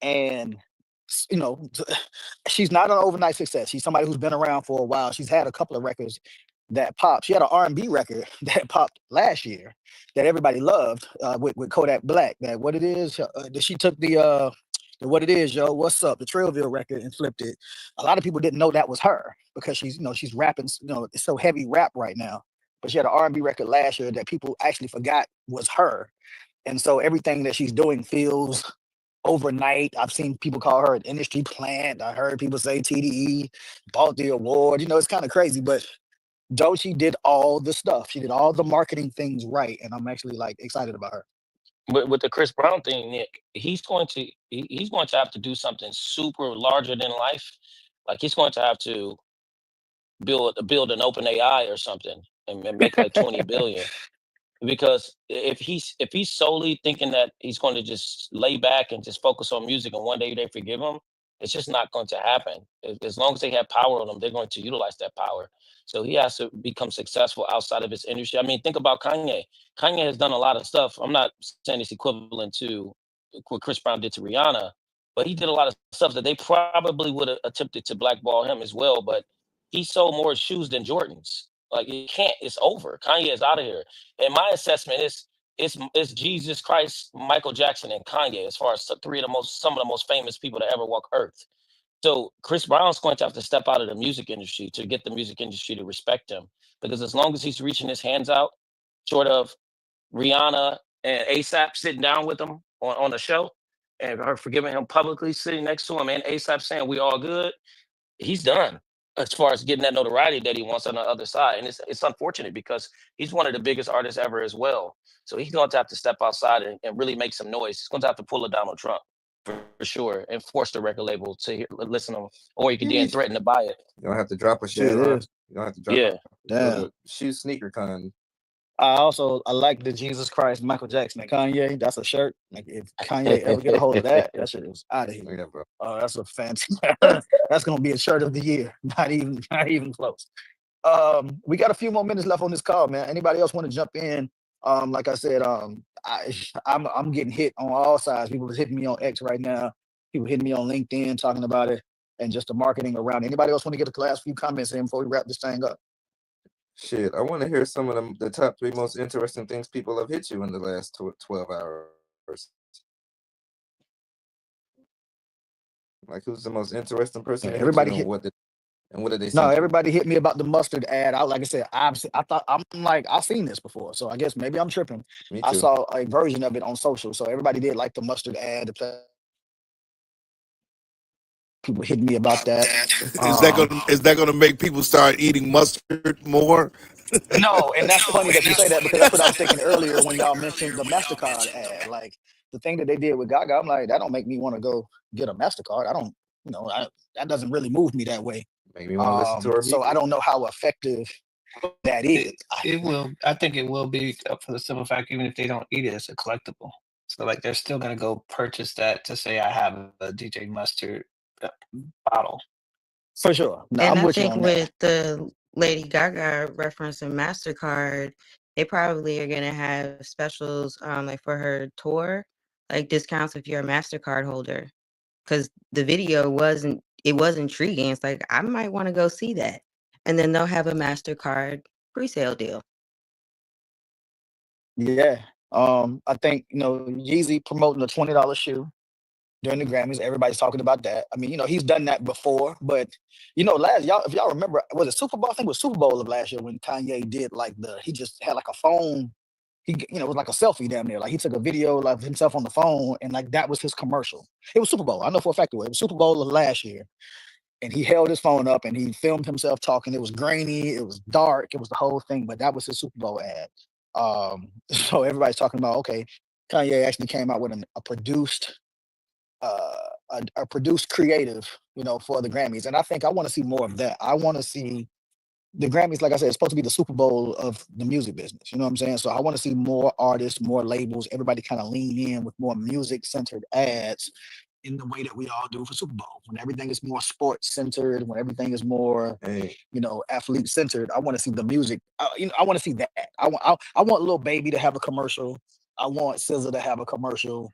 And you know, she's not an overnight success. She's somebody who's been around for a while. She's had a couple of records that popped. She had an R&B record that popped last year that everybody loved with Kodak Black. That what it is. She took the what it is, yo. What's up? The Trailville record and flipped it. A lot of people didn't know that was her because she's rapping. It's so heavy rap right now. But she had an R&B record last year that people actually forgot was her. And so everything that she's doing feels overnight. I've seen people call her an industry plant. I heard people say TDE bought the award. It's kind of crazy, but Doechii did all the stuff. She did all the marketing things right, and I'm actually like excited about her. But with the Chris Brown thing, Nick, he's going to have to do something super larger than life. Like he's going to have to build an open AI or something and make like 20 billion. Because if he's solely thinking that he's going to just lay back and just focus on music and one day they forgive him, it's just not going to happen. As long as they have power on them, they're going to utilize that power. So he has to become successful outside of his industry. I mean, think about Kanye. Kanye has done a lot of stuff. I'm not saying it's equivalent to what Chris Brown did to Rihanna, but he did a lot of stuff that they probably would have attempted to blackball him as well. But he sold more shoes than Jordans. Like it can't. It's over. Kanye is out of here. And my assessment is it's Jesus Christ, Michael Jackson, and Kanye as far as some of the most famous people to ever walk Earth. So Chris Brown's going to have to step out of the music industry to get the music industry to respect him. Because as long as he's reaching his hands out, short of Rihanna and ASAP sitting down with him on a show and her forgiving him publicly, sitting next to him, and ASAP saying we all good, he's done as far as getting that notoriety that he wants on the other side. And it's unfortunate because he's one of the biggest artists ever as well. So he's going to have to step outside and really make some noise. He's going to have to pull a Donald Trump for sure and force the record label to listen to him, or you can then threaten to buy it. You don't have to drop a shoe. Yeah, you don't have to drop a shoe sneaker con. I like the Jesus Christ Michael Jackson and Kanye. That's a shirt. Like if Kanye ever get a hold of that shit is out of here. Yeah, bro. Oh, that's a fancy. That's gonna be a shirt of the year. Not even close. We got a few more minutes left on this call, man. Anybody else want to jump in? Like I said, I'm getting hit on all sides. People is hitting me on X right now. People hitting me on LinkedIn talking about it and just the marketing around it. Anybody else want to get the last few comments in before we wrap this thing up? Shit, I want to hear some of the top 3 most interesting things people have hit you in the last 12 hours. Like, who's the most interesting person Yeah, to hit you, everybody and hit. what did they No, send you? everybody hit me about the mustard ad. Like I said, I thought I'm like I've seen this before, so I guess maybe I'm tripping. Me I too. saw a version of it on social, so everybody did like the mustard ad. People hit me about that. Is that gonna make people start eating mustard more? No, and that's funny that you say that because that's what I was thinking earlier when y'all mentioned the MasterCard ad. Like the thing that they did with Gaga, I'm like, that don't make me want to go get a MasterCard. I don't, that doesn't really move me that way. Make me want to listen to her So I music. don't know how effective that is. It will. I think it will be for the simple fact, even if they don't eat it, it's a collectible. So like they're still gonna go purchase that to say I have a DJ Mustard bottle. For sure. No, And I'm I with you think on that. with the Lady Gaga reference and MasterCard, they probably are gonna have specials like for her tour, like discounts if you're a MasterCard holder. Because the video was intriguing. It's like I might want to go see that. And then they'll have a MasterCard pre-sale deal. Yeah. I think, Yeezy promoting a $20 shoe during the Grammys. Everybody's talking about that. I mean, he's done that before, but if y'all remember, was it Super Bowl? I think it was Super Bowl of last year when Kanye did he just had like a phone. It was like a selfie down there. Like he took a video of himself on the phone, and like that was his commercial. It was Super Bowl. I know for a fact it was Super Bowl of last year, and he held his phone up and he filmed himself talking. It was grainy, it was dark, it was the whole thing, but that was his Super Bowl ad. So everybody's talking about, okay, Kanye actually came out with a produced uh, a produced creative, for the Grammys. And I think I want to see more of that. I want to see the Grammys, like I said, it's supposed to be the Super Bowl of the music business. You know what I'm saying? So I want to see more artists, more labels, everybody kind of lean in with more music centered ads in the way that we all do for Super Bowl. When everything is more sports centered, when everything is more, Hey, athlete centered, I want to see the music. I want to see that. I want Lil Baby to have a commercial. I want SZA to have a commercial.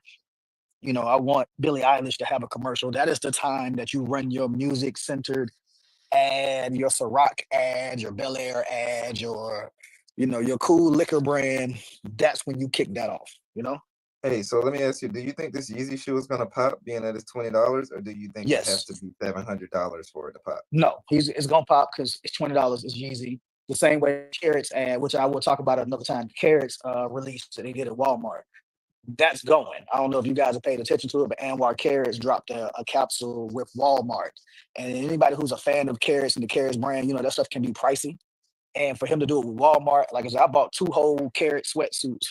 I want Billie Eilish to have a commercial. That is the time that you run your music centered ad, your Ciroc ad, your Bel Air ad, your cool liquor brand. That's when you kick that off. hey, so let me ask you, do you think this Yeezy shoe is gonna pop, being that it's $20, or do you think it has Yes. to be $700 for it to pop? No, it's gonna pop because it's $20. It's Yeezy. The same way Carrots ad, which I will talk about another time. Carrots release that they did at Walmart. That's going. I don't know if you guys have paid attention to it, but Anwar Carrots dropped a capsule with Walmart. And anybody who's a fan of Carrots and the Carrots brand, that stuff can be pricey. And for him to do it with Walmart, like I said, I bought 2 whole Carrot sweatsuits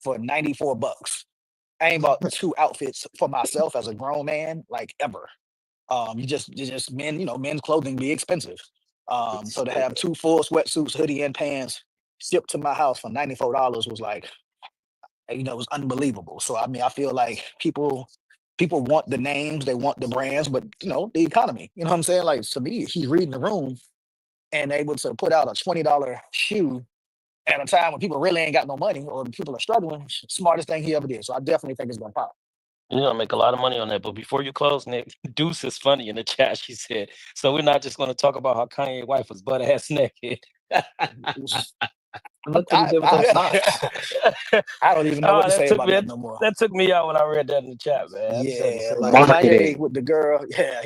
for $94. I ain't bought 2 outfits for myself as a grown man, like ever. You just men's clothing be expensive. So to have 2 full sweatsuits, hoodie and pants shipped to my house for $94 was like, it was unbelievable. So I mean, I feel like people want the names, they want the brands, but the economy. You know what I'm saying? Like to me, he's reading the room and able to put out a $20 shoe at a time when people really ain't got no money or people are struggling. Smartest thing he ever did. So I definitely think it's gonna pop. You're gonna make a lot of money on that. But before you close, Nick, Deuce is funny in the chat. She said, "So we're not just going to talk about how Kanye wife was butt ass naked." Look what he did with that box. I don't even know what to that say took about me. that no more. That took me out when I read that in the chat, man. I just had to Yeah, say like that. Kanye with the girl. Yeah,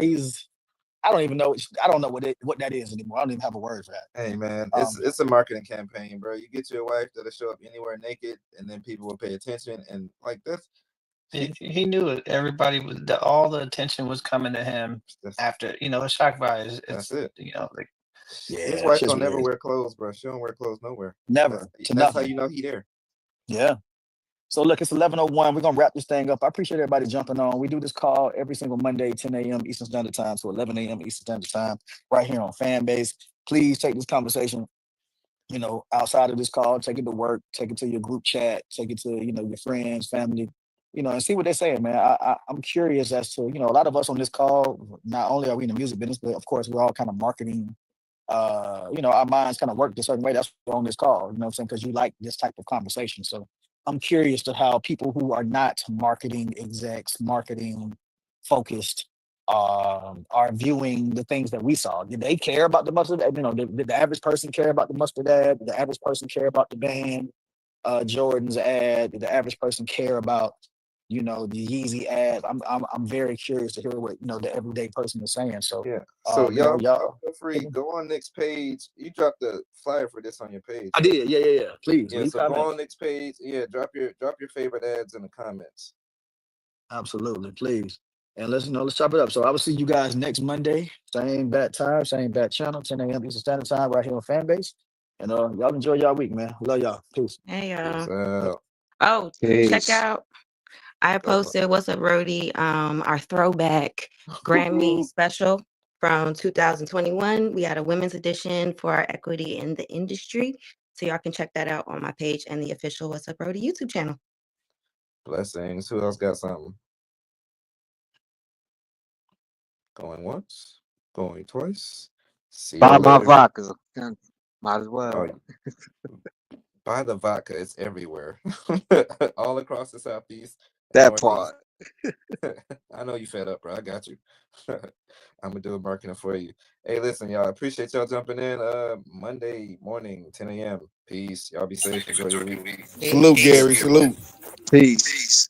I don't even know. I don't know what that is anymore. I don't even have a word for that. Hey man, Um, it's a marketing campaign, bro. You get your wife that'll show up anywhere naked, and then people will pay attention, and like that's He knew it. Everybody was all the attention was coming to him after the shock value. That's It's it. like yeah, His it's wife just don't never weird. wear clothes, bro. She don't wear clothes nowhere. Never to That's how nothing. you know he there. Yeah. So look, it's 11:01. We're gonna wrap this thing up. I appreciate everybody jumping on. We do this call every single Monday, 10 a.m. Eastern Standard Time to 11 a.m. Eastern Standard Time, right here on Fanbase. Please take this conversation, outside of this call, take it to work, take it to your group chat, take it to, your friends, family, and see what they're saying, man. I'm curious as to, a lot of us on this call, not only are we in the music business, but of course we're all kind of marketing our minds kind of work a certain way. That's why we're on this call, you know what I'm saying? Because you like this type of conversation. So I'm curious to how people who are not marketing execs, marketing focused, are viewing the things that we saw. Did they care about the mustard ad? Did the average person care about the mustard ad? Did the average person care about the band Jordan's ad? Did the average person care about the Yeezy ad? I'm very curious to hear what the everyday person is saying. So Yeah. So y'all, y'all feel free. Go on Nick's page. You dropped the flyer for this on your page. I did. Yeah. Please. Yeah. So go on Nick's page. Yeah. Drop your favorite ads in the comments. Absolutely, please. And let's chop it up. So I will see you guys next Monday. Same bat time, same bat channel, 10 a.m. Eastern Standard Time, right here on Fanbase. And y'all enjoy y'all week, man. Love y'all. Peace. Hey, Peace y'all. out. Oh, check Peace. out. I posted what's up, Rody? Our throwback Grammy special from 2021. We had a women's edition for our equity in the industry. So y'all can check that out on my page and the official What's Up Rody YouTube channel. Blessings. Who else got something? Going once, going twice. See Buy y'all my later. vodka. Might as well. Buy the vodka. It's everywhere. All across the Southeast and That Northeast. part. I know you fed up, bro. I got you. I'm gonna do a marketing for you. Hey, listen, y'all. Appreciate y'all jumping in. Monday morning, 10 a.m. Peace. Y'all be safe. Enjoy your week. Salute, Gary. Salute. Peace.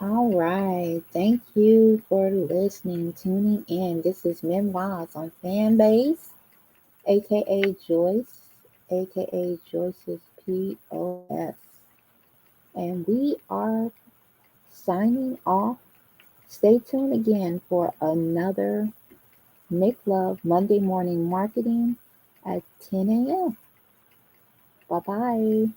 All right. Thank you for listening, tuning in. This is Mim Moz on Fanbase, aka Joyce, aka Joyce's POS. And we are signing off. Stay tuned again for another Nick Love Monday Morning Marketing at 10 a.m. Bye bye.